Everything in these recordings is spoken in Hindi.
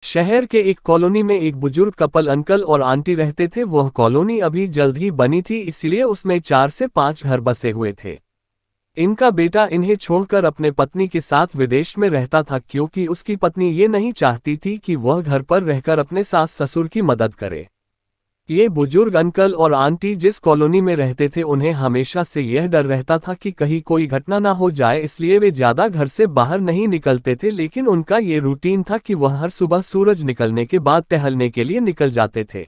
शहर के एक कॉलोनी में एक बुजुर्ग कपल अंकल और आंटी रहते थे। वह कॉलोनी अभी जल्द ही बनी थी, इसलिए उसमें 4 से 5 घर बसे हुए थे। इनका बेटा इन्हें छोड़कर अपने पत्नी के साथ विदेश में रहता था, क्योंकि उसकी पत्नी ये नहीं चाहती थी कि वह घर पर रहकर अपने सास ससुर की मदद करे। ये बुजुर्ग अंकल और आंटी जिस कॉलोनी में रहते थे, उन्हें हमेशा से यह डर रहता था कि कहीं कोई घटना ना हो जाए, इसलिए वे ज्यादा घर से बाहर नहीं निकलते थे। लेकिन उनका ये रूटीन था कि वह हर सुबह सूरज निकलने के बाद टहलने के लिए निकल जाते थे।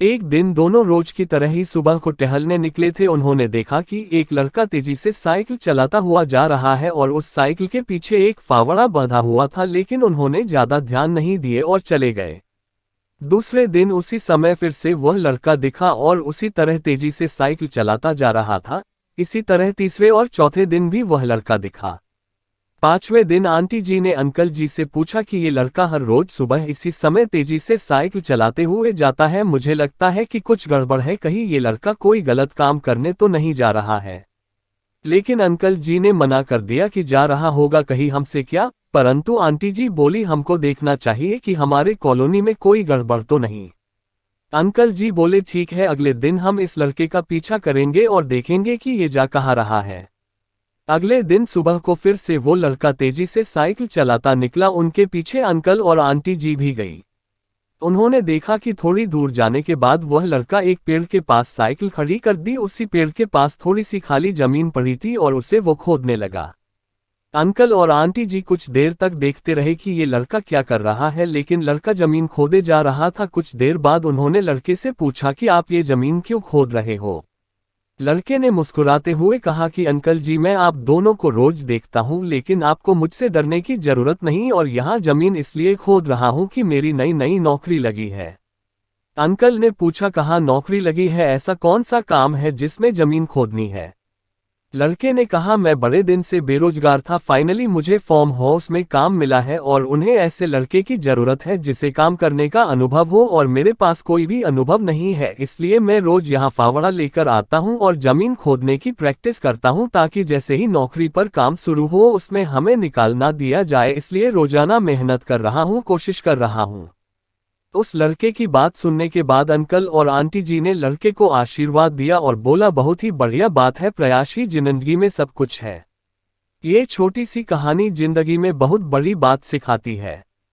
एक दिन दोनों रोज की तरह ही सुबह को टहलने निकले थे। उन्होंने देखा कि एक लड़का तेजी से साइकिल चलाता हुआ जा रहा है और उस साइकिल के पीछे एक फावड़ा बंधा हुआ था, लेकिन उन्होंने ज्यादा ध्यान नहीं दिए और चले गए। दूसरे दिन उसी समय फिर से वह लड़का दिखा और उसी तरह तेजी से साइकिल चलाता जा रहा था। इसी तरह तीसरे और चौथे दिन भी वह लड़का दिखा। 5वें दिन आंटी जी ने अंकल जी से पूछा कि ये लड़का हर रोज सुबह इसी समय तेजी से साइकिल चलाते हुए जाता है, मुझे लगता है कि कुछ गड़बड़ है, कहीं ये लड़का कोई गलत काम करने तो नहीं जा रहा है। लेकिन अंकल जी ने मना कर दिया कि जा रहा होगा कहीं हमसे क्या। परंतु आंटी जी बोली, हमको देखना चाहिए कि हमारे कॉलोनी में कोई गड़बड़ तो नहीं। अंकल जी बोले, ठीक है, अगले दिन हम इस लड़के का पीछा करेंगे और देखेंगे कि ये जा कहाँ रहा है। अगले दिन सुबह को फिर से वो लड़का तेजी से साइकिल चलाता निकला। उनके पीछे अंकल और आंटी जी भी गई। उन्होंने देखा कि थोड़ी दूर जाने के बाद वह लड़का एक पेड़ के पास साइकिल खड़ी कर दी। उसी पेड़ के पास थोड़ी सी खाली जमीन पड़ी थी और उसे वो खोदने लगा। अंकल और आंटी जी कुछ देर तक देखते रहे कि ये लड़का क्या कर रहा है, लेकिन लड़का जमीन खोदे जा रहा था। कुछ देर बाद उन्होंने लड़के से पूछा कि आप ये जमीन क्यों खोद रहे हो। लड़के ने मुस्कुराते हुए कहा कि अंकल जी, मैं आप दोनों को रोज देखता हूँ, लेकिन आपको मुझसे डरने की जरूरत नहीं, और यहाँ जमीन इसलिए खोद रहा हूँ कि मेरी नई नई नौकरी लगी है। अंकल ने पूछा, कहाँ नौकरी लगी है, ऐसा कौन सा काम है जिसमें जमीन खोदनी है। लड़के ने कहा, मैं बड़े दिन से बेरोजगार था, फाइनली मुझे फार्म हाउस में काम मिला है और उन्हें ऐसे लड़के की जरूरत है जिसे काम करने का अनुभव हो, और मेरे पास कोई भी अनुभव नहीं है, इसलिए मैं रोज यहाँ फावड़ा लेकर आता हूँ और जमीन खोदने की प्रैक्टिस करता हूँ, ताकि जैसे ही नौकरी पर काम शुरू हो उसमें हमें निकाल ना दिया जाए। इसलिए रोजाना मेहनत कर रहा हूँ, कोशिश कर रहा हूँ। उस लड़के की बात सुनने के बाद अंकल और आंटी जी ने लड़के को आशीर्वाद दिया और बोला, बहुत ही बढ़िया बात है, प्रयास ही जिंदगी में सब कुछ है। ये छोटी सी कहानी जिंदगी में बहुत बड़ी बात सिखाती है।